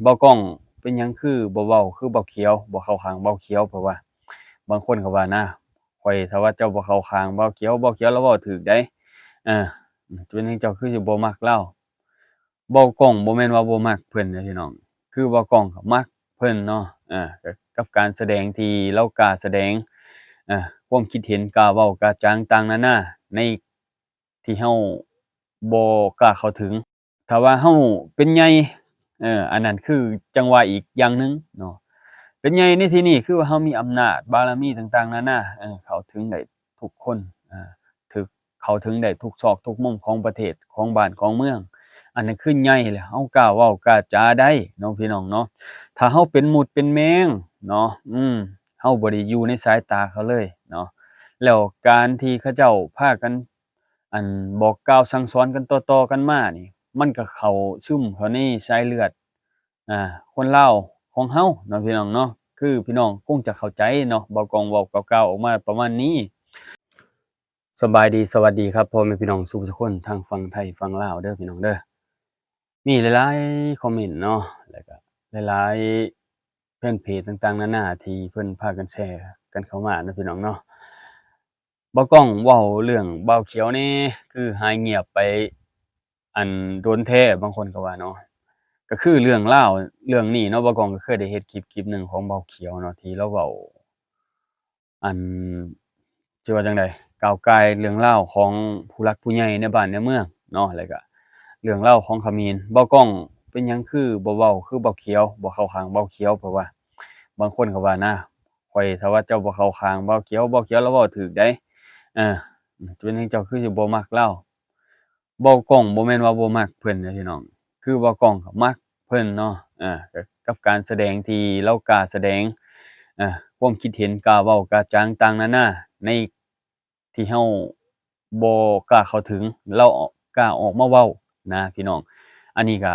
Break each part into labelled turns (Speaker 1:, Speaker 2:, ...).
Speaker 1: เบากล้องเป็นหยังคือบ่เว้าคือเบาเขียวบ่เข้าข้างเบาเขียวเพราะว่าบางคนก็ว่านะข้อยถ้าว่าเจ้าบ่เข้าข้างเบาเขียวเบาเขียวเลาเว้าถูกเดะอาเป็นหยังเจ้าคือสิบ่มักเลาเบากล้องบ่แม่นว่าบ่มักเพิ่นเด้อพี่น้องคือเบากล้องก็มักเพิ่นเนาะก็กับการแสดงที่เลากล้าแสดงความคิดเห็นกล้าเว้ากล้าจางต่างๆนานาในที่เฮาบ่กล้าเข้าถึง ถ้าว่าเราเป็นใหญ่อันนั้นคือจังว่าอีกอย่างหนึ่งเนาะเป็นใหญ่ในที่นี้คือว่าเรามีอำนาจบารมีต่างๆนานาเข้าถึงได้ทุกคนถึกเข้าถึงได้ทุกซอกทุกมุมของประเทศของบ้านของเมืองอันนั้นคือใหญ่แล้วเรากล้าเว้ากล้าจาได้เนาะพี่น้องเนาะถ้าเราเป็นมดเป็นแมงเนาะเราบ่ได้อยู่ในสายตาเขาเลยเนาะแล้วการที่เขาเจ้าพากันบอกกล่าวสั่งสอนกันต่อๆกันมานี่ มันก็เข้าซึมเข้าในสายเลือดอ่าคนลาวของเฮาเนาะพี่น้องเนาะคือพี่น้องคงจะเข้าใจเนาะบ่กองเว้ากล่าวๆออกมาประมาณนี้สบายดีสวัสดีครับพ่อแม่พี่น้องสุขทุกคนทั้งฝั่งไทยฝั่งลาวเด้อพี่น้องเด้อมีหลายๆคอมเมนต์เนาะแล้วก็หลายๆแฟนเพจต่างๆนานาที่เพิ่นพากันแชร์กันเข้ามาเนาะพี่น้องเนาะบ่กล้องเว้าเรื่องเบาเขียวแหน่คือหายเงียบไปโดนแท้บางคนก็ว่าเนาะ ก็คือเรื่องราวเรื่องนี้เนาะบ่ก้องก็เคยได้เฮ็ดคลิปหนึ่งของเบาเขียวเนาะที่เลาเว้าอันสิว่าจั่งใดก้าวก่ายเรื่องราวของผู้หลักผู้ใหญ่ในบ้านในเมืองเนาะแล้วก็เรื่องราวของเขมรเบากล้องเป็นหยังคือบ่เว้าคือเบาเขียวบ่เข้าข้างเบาเขียวเพราะว่าบางคนก็ว่านะข้อยถ้าว่าเจ้าบ่เข้าข้างเบาเขียวเบาเขียวเลาเว้าถูกเดะเออเป็นหยังเจ้าคือสิบ่มักเลาเบากล้องบ่แม่นว่าบ่มักเพิ่นเด้อพี่น้องคือเบากล้องก็มัก เพิ่นเนาะก็กับการแสดงที่เรากล้าแสดงความคิดเห็นกล้าเว้ากล้าจางต่างๆนานาในที่เราบ่กล้าเข้าถึงเรากล้าออกมาเว้านะพี่น้องอันนี้ก็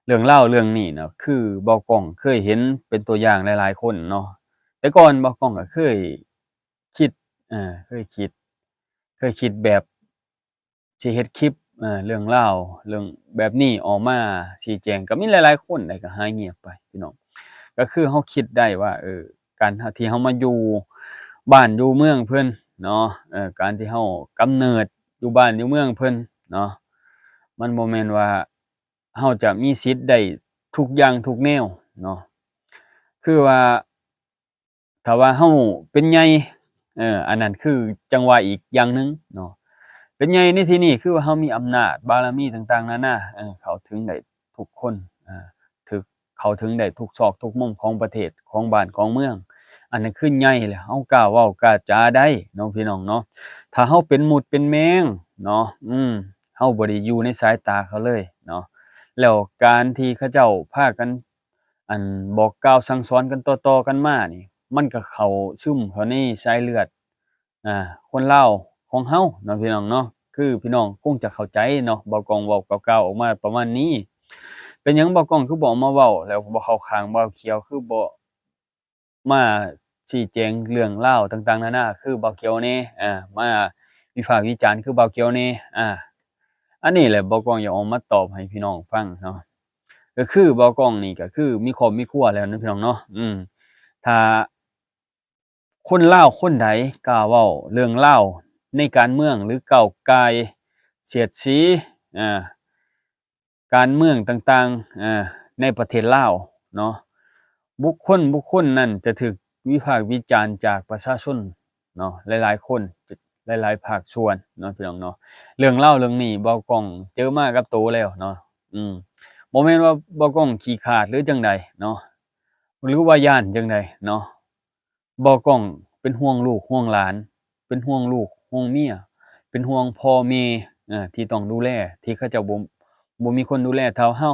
Speaker 1: เรื่องราวเรื่องนี้เนาะคือเบากล้องเคยเห็นเป็นตัวอย่างหลายๆคนเนาะแต่ก่อนเบากล้องก็เคยคิดเออเคยคิดเคยคิดแบบสิเฮ็ดคลิปเรื่องราวเรื่องแบบนี้ออกมาชี้แจงก็มีหลายๆคนได้ก็หายเงียบไปพี่น้องก็คือเราคิดได้ว่าการที่เรามาอยู่บ้านอยู่เมืองเพิ่นเนาะการที่เรากำเนิดอยู่บ้านอยู่เมืองเพิ่นเนาะมันบ่แม่นว่าเราจะมีสิทธิ์ได้ทุกอย่างทุกแนวเนาะคือว่าถ้าว่าเราเป็นใหญ่อันนั้นคือจังว่าอีกอย่างหนึ่งเนาะ เป็นใหญ่ในที่นี้คือว่าเรามีอำนาจบารมีต่างๆนานาเข้าถึงได้ทุกคนถึกเข้าถึงได้ทุกซอกทุกมุมของประเทศของบ้านของเมืองอันนั้นคือใหญ่แล้วเรากล้าเว้ากล้าจาได้เนาะพี่น้องเนาะถ้าเราเป็นมดเป็นแมงเนาะเราบ่ได้อยู่ในสายตาเขาเลยเนาะแล้วการที่เขาเจ้าพากันบอกกล่าวสั่งสอนกันต่อๆกันมานี่มันก็เข้าซึมเข้าในสายเลือด อาคนลาวของเฮาเนาะพี่น้องเนาะคือพี่น้องคงจะเข้าใจเนาะเบากล้องเว้ากล่าวๆออกมาประมาณนี้เป็นหยังเบากล้องคือบ่ออกมาเว้าแล้วบ่เข้าข้างเบาเขียวคือบ่มาชี้แจงเรื่องราวต่างๆนานาคือเบาเขียวแหน่มาวิพากษ์วิจารณ์คือเบาเขียวแหน่อันนี้แหละเบากล้องอยากออกมาตอบให้พี่น้องฟังเนาะก็คือเบากล้องนี่ก็คือมีครอบมีครัวแล้วเนาะพี่น้องเนาะถ้า คนลาวคนใดกล้าเว้าเรื่องราวในการเมืองหรือก้าวก่ายเสียดสีอ่าการเมืองต่างๆในประเทศลาวเนาะบุคคลนั้นจะถูกวิพากษ์วิจารณ์จากประชาชนเนาะหลายๆคนหลายๆภาคส่วนเนาะพี่น้องเนาะเรื่องเล่าวเรื่องนี้เบากล้องเจอมากับตัวแล้วเนาะอืมบ่แม่นว่าเบากล้องขี้คร้าดหรือจั่งใดเนาะหรือว่าย้านจั่งใดเนาะ บ่กล้องเป็นห่วงลูกห่วงหลานเป็นห่วงลูกห่วงเมียเป็นห่วงพ่อแม่ที่ต้องดูแลที่เขาเจ้าบ่มีคนดูแลเท่าเรา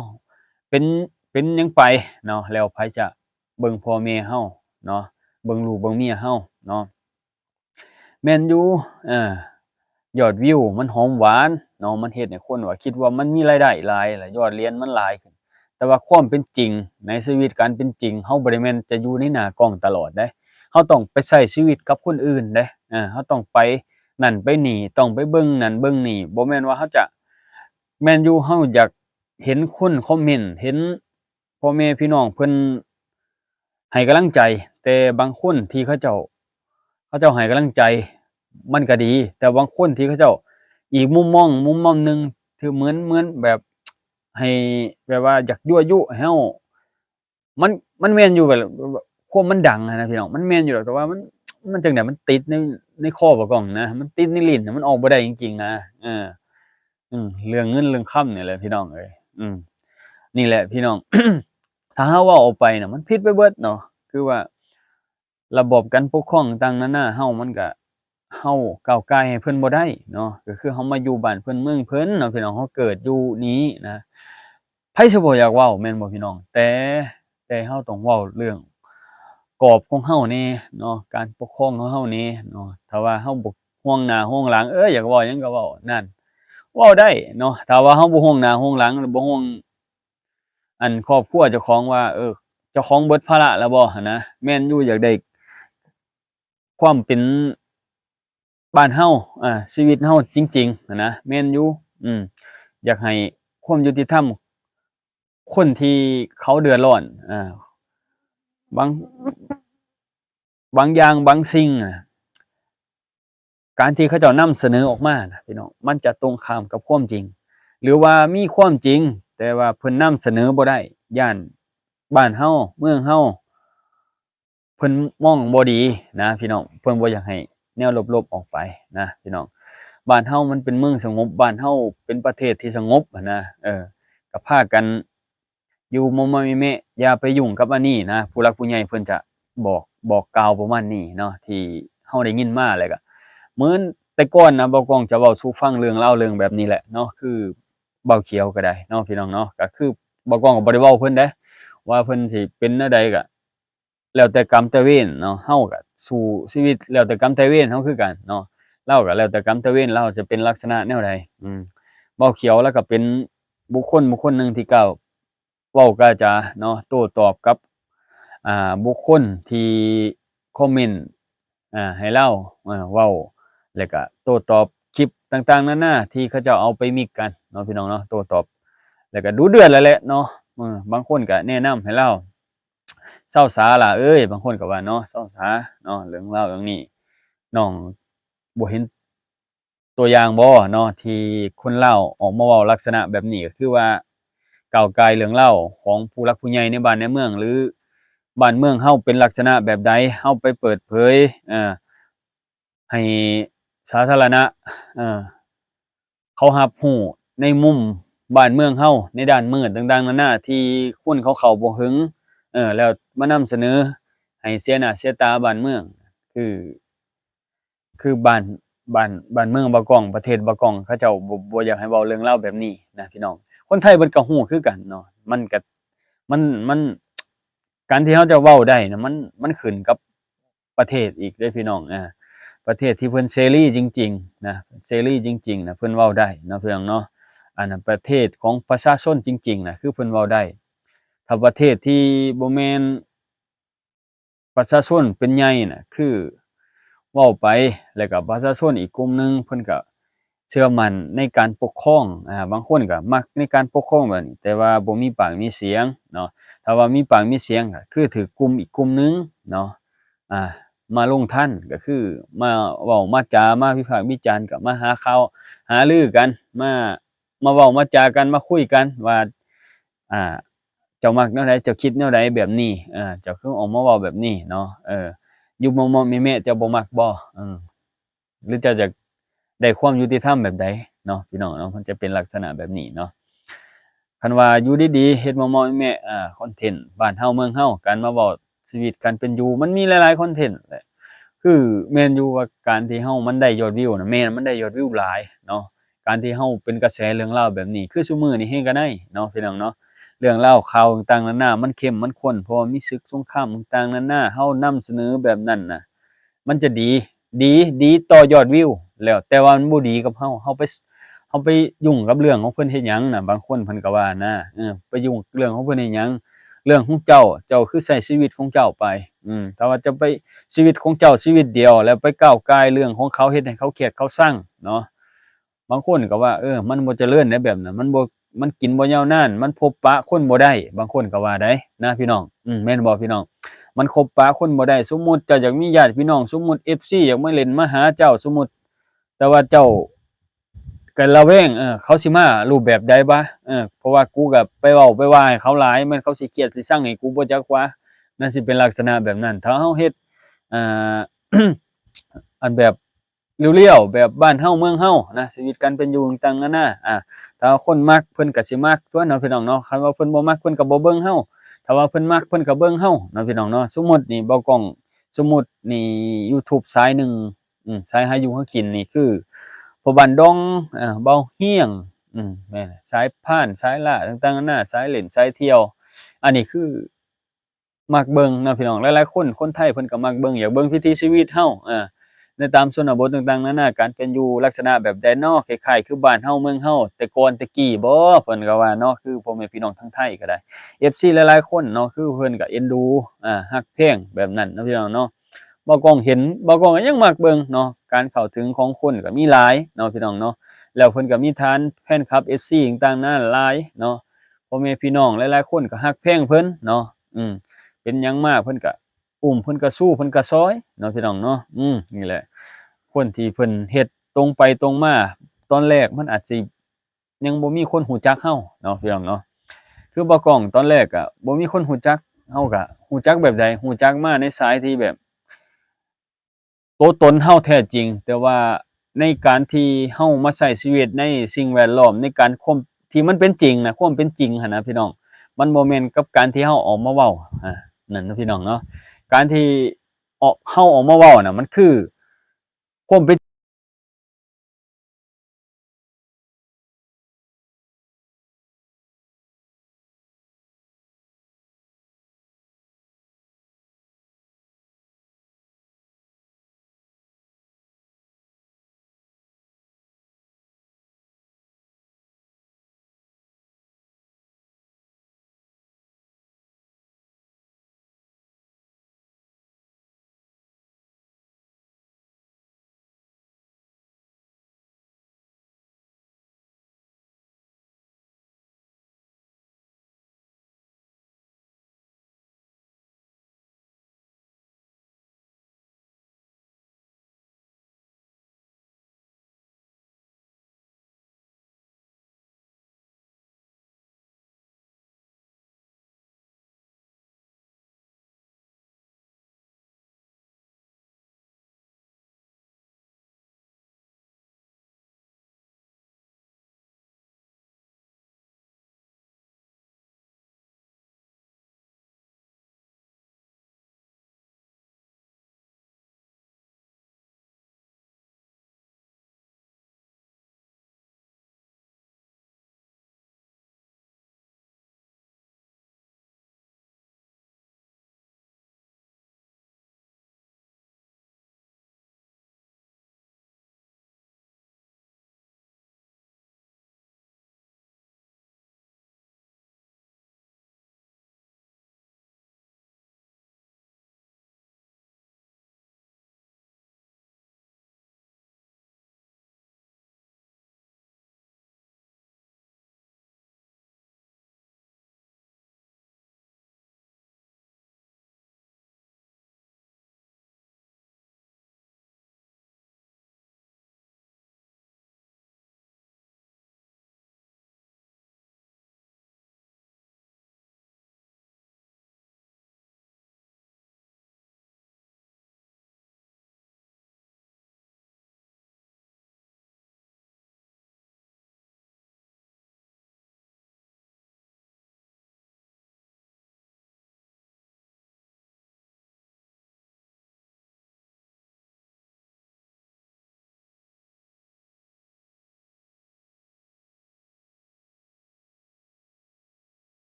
Speaker 1: เป็นหยังไปเนาะแล้วไผจะเบิ่งพ่อแม่เราเนาะเบิ่งลูกเบิ่งเมียเราเนาะแม่นอยู่เออยอดวิวมันหอมหวานเนาะมันเฮ็ดให้คนว่าคิดว่ามันมีรายได้หลายแล้วยอดเหรียญมันหลายขึ้นแต่ว่าความเป็นจริงในชีวิตการเป็นจริงเราบ่ได้แม่นจะอยู่ในหน้ากล้องตลอดเดะ เราต้องไปใช้ชีวิตกับคนอื่นเดะเราต้องไปนั่นไปนี่ต้องไปเบิ่งนั่นเบิ่งนี่บ่แม่นว่าเราจะแม่นอยู่เราอยากเห็นคนคอมเมนต์เห็น พ่อแม่พี่น้องเพิ่นให้กำลังใจแต่บางคนที่เขาเจ้าให้กำลังใจมันก็ดีแต่บางคนที่เขาเจ้าอีกมุมมองหนึ่งคือเหมือนแบบให้แบบว่าอยากยั่วยุให้เรามันมันแม่นอยู่แบบความมันดังอะนะพี่น้องมันแม่นอยู่ดอกแต่ว่ามันจั่งใดมันติดในคอเบากล้องนะมันติดในลิ้นน่ะมันออกบ่ได้จริงๆนะเออเรื่องเงินเรื่องคำนี่แหละพี่น้องเอ้ยนี่แหละพี่น้อง ถ้าเราเว้าออกไปน่ะมันผิดไปเบิดเนาะคือว่าระบบการปกครองต่างๆนานาเรามันก็เราก้าวก่ายให้เพิ่นบ่ได้เนาะก็คือเรามาอยู่บ้านเพิ่นเมืองเพิ่นเนาะพี่น้องเราเกิดอยู่นี้นะไผสิบ่อยากเว้าแม่นบ่พี่น้องแต่เราต้องเว้าเรื่องกรอบของเราแหน่เนาะการปกครองของเราแหน่เนาะถ้าว่าเราบ่ห่วงหน้าห่วงหลังอยากเว้าหยังก็เว้านั่นเว้าได้เนาะถ้าว่าเราบ่ห่วงหน้าห่วงหลังบ่ห่วง ครอบครัวเจ้าของว่าเจ้าของเบิดภาระแล้วบ่หั้นนะแม่นอยู่อยากได้ความเป็นบ้านเฮาชีวิตเฮาจริงๆหั้นนะแม่นอยู่อืมอยากให้ความยุติธรรมคนที่เขาเดือดร้อนบางบางอย่างบางสิ่งการที่เขาเจ้านำเสนอออกมาน่ะพี่น้องมันจะตรงข้ามกับความจริงหรือว่ามีความจริงแต่ว่าเพิ่นนำเสนอบ่ได้ย้านบ้านเฮาเมืองเฮา เพิ่นมองบ่ดีนะพี่น้องเพิ่นบ่อยากให้แนวลบๆออกไปนะพี่น้องบ้านเฮามันเป็นเมืองสงบบ้านเฮาเป็นประเทศที่สงบอะนะก็พากันอยู่มะแมะๆอย่าไปยุ่งกับอันนี้นะผู้หลักผู้ใหญ่เพิ่นจะบอกกล่าวประมาณนี้เนาะที่เฮาได้ยินมาแล้วก็เหมือนแต่ก่อนนะบ่าวกล้องจะเว้าสู่ฟังเรื่องราวเรื่องแบบนี้แหละเนาะคือเบาเขียวก็ได้เนาะพี่น้องเนาะก็คือบ่าวกล้องก็บ่ได้เว้าเพิ่นเดะว่าเพิ่นสิเป็นแนวใดก็ แล้วแต่กรรมแต่เวรเนาะเฮาก็สู้ชีวิตแล้วแต่กรรมแต่เวรเฮาคือกันเนาะเลาก็แล้วแต่กรรมแต่เวรเลาจะเป็นลักษณะแนวใดเบาเขียวแล้วก็เป็นบุคคลหนึ่งที่กล้าเว้ากล้าจาเนาะโต้ตอบกับบุคคลที่คอมเมนต์ให้เลาเว้าแล้วก็โต้ตอบคลิปต่างๆนานาที่เขาเจ้าเอาไปมิกกันเนาะพี่น้องเนาะโต้ตอบแล้วก็ดุเดือดแล้วแหละเนาะบางคนก็แนะนำให้เลา เศร้าสาล่ะเอ้ยบางคนก็ว่าเนาะเศร้าสาเนาะเรื่องราวเรื่องนี้น้องบ่เห็นตัวอย่างบ่เนาะที่คนลาวออกมาเว้าลักษณะแบบนี้ก็คือว่าก้าวก่ายเรื่องราวของผู้หลักผู้ใหญ่ในบ้านในเมืองหรือบ้านเมืองเฮาเป็นลักษณะแบบใดเฮาไปเปิดเผยให้สาธารณะเอ่อเขารับรู้ในมุมบ้านเมืองเฮาในด้านมืดต่างๆนานาที่คนเขาเข้าบ่ถึง แล้วมานำเสนอให้เสียหน้าเสียตาบ้านเมืองคือคือบ้านเมืองบ่กล้องประเทศบ่กล้องเขาเจ้าบ่อยากให้เว้าเรื่องราวแบบนี้นะพี่น้องคนไทยเพิ่นก็ฮู้คือกันเนาะมันก็มันการที่เราจะเว้าได้น่ะมันขึ้นกับประเทศอีกเด้อพี่น้องประเทศที่เพิ่นเสรีจริงๆนะเสรีจริงๆน่ะเพิ่นเว้าได้เนาะพี่น้องเนาะอันนั้นประเทศของประชาชนจริงๆน่ะคือเพิ่นเว้าได้ ถ้าประเทศที่บ่แม่นประชาชนเป็นใหญ่น่ะคือเว้าไปแล้วก็ประชาชนอีกกลุ่มหนึ่งเพิ่นก็เชื่อมั่นในการปกครองบางคนก็มักในการปกครองแบบนี้แต่ว่าบ่มีปากมีเสียงเนาะถ้าว่ามีปากมีเสียงก็คือถูกกลุ่มอีกกลุ่มหนึ่งเนาะอ่ามาลงทันก็คือมาเว้ามาจามาวิพากษ์วิจารณ์ก็มาหาข่าวหารือกันมาเว้ามาจากันมาคุยกันว่าอ่า เจ้ามักแนวใดเจ้าคิดแนวใดแบบนี้เจ้าคือออกมาเว้าแบบนี้เนาะอยู่เมาะๆแมะๆเจ้าบ่มักบ่หรือเจ้าอยากได้ความยุติธรรมแบบใดเนาะพี่น้องเนาะมันจะเป็นลักษณะแบบนี้เนาะคันว่าอยู่ดีๆเฮ็ดเมาะๆแมะๆคอนเทนต์บ้านเฮาเมืองเฮาการมาเว้าชีวิตการเป็นอยู่มันมีหลายๆคอนเทนต์แหละคือแม่นอยู่ว่าการที่เฮามันได้ยอดวิวน่ะแม่นมันได้ยอดวิวหลายเนาะการที่เฮาเป็นกระแสเรื่องราวแบบนี้คือซุมื้อนี้แฮงก็ได้เนาะพี่น้องเนาะ เรื่องราวข่าวต่างๆนานามันเข้มมันข้นเพราะว่ามีศึกสงครามต่างๆนานาเฮานำเสนอแบบนั้นน่ะมันจะดีต่อยอดวิวแล้วแต่ว่ามันบ่ดีกับเฮาไปยุ่งกับเรื่องของเพิ่นเฮ็ดหยังน่ะบางคนเพิ่นก็ว่านะไปยุ่งเรื่องของเพิ่นเฮ็ดหยังเรื่องของเจ้าคือใช้ชีวิตของเจ้าไปถ้าว่าจะไปชีวิตของเจ้าชีวิตเดียวแล้วไปก้าวก่ายเรื่องของเขาเฮ็ดให้เขาเครียดเขาซังเนาะบางคนก็ว่ามันบ่เจริญในแบบนั้น มันกินบ่ยาวนานมันพบปะคนบ่ได้บางคนก็ว่าได้นะพี่น้องแม่นบ่พี่น้องมันคบปะคนบ่ได้สมมุติเจ้าอยากมีญาติพี่น้องสมมุติ FC อยากมาเล่นมาหาเจ้าสมมุติแต่ว่าเจ้าก็ระแวงเขาสิมารูปแบบใดบ่เพราะว่ากูก็ไปเว้าไปว่าให้เขาหลายแม่นเขาสิเครียดสิชังให้กูบ่จักว่านั่นสิเป็นลักษณะแบบนั้นถ้าเฮาเฮ็ดอ่า อันแบบเรียวๆแบบบ้านเฮาเมืองเฮานะชีวิตการเป็นอยู่ต่างๆนานาถ้าคนมักเพิ่นก็สิมักตั่วเนาะพี่น้องเนาะคันว่าเพิ่นบ่มักเพิ่นก็บ่เบิ่งเฮาถ้าว่าเพิ่นมักเพิ่นก็เบิ่งเฮาเนาะพี่น้องเนาะสมมุตินี่เบากล้องสมมุตินี่ยูทูบสายหนึ่งสายหาอยู่หากินนี่คือพ่อบ้านดงเบาเฮียงแม่นสายพานสายล่าต่างๆนานาสายเล่นสายเที่ยวอันนี้คือมักเบิ่งเนาะพี่น้องหลายๆคนไทยเพิ่นก็มักเบิ่งอยากเบิ่งวิถีชีวิตเฮาในตามชนบทต่างๆนานาการเป็นอยู่ลักษณะแบบใดเนาะคล้ายๆคือบ้านเฮาเมืองเฮาแต่ก่อนแต่กี้บ่เพิ่นก็ว่าเนาะคือพ่อแม่พี่น้องทางไทยก็ได้ FC หลายๆคนเนาะคือเพิ่นก็เอ็นดูฮักแพงแบบนั้นเนาะพี่น้องเนาะบ่กล้องเห็นบ่กล้องก็ยังมักเบิ่งเนาะการเข้าถึงของคนก็มีหลายเนาะพี่น้องเนาะแล้วเพิ่นก็มีฐานแฟนคลับ FC ต่างๆนานาหลายเนาะพ่อแม่พี่น้องหลายๆคนก็ฮักแพงเพิ่นเนาะเป็นหยังมาเพิ่นก็อุ้มเพิ่นก็สู้เพิ่นก็ซอยเนาะพี่น้องเนาะนี่แหละ คนที่เพิ่นเฮ็ดตรงไปตรงมาตอนแรกมันอาจสิยังบ่มีคนรู้จักเราเนาะพี่น้องเนาะคือบ่กล้องตอนแรกอะบ่มีคนรู้จักเราก็รู้จักแบบใดรู้จักมาในสายที่แบบตัวตนเราแท้จริงแต่ว่าในการที่เรามาใช้ชีวิตในสิ่งแวดล้อมในการความที่มันเป็นจริงนะความเป็นจริงหั้นนะพี่น้องมันบ่แม่นกับการที่เราออกมาเว้านั่นเนาะพี่น้องเนาะการที่เราออกมาเว้าน่ะมันคือความเป็น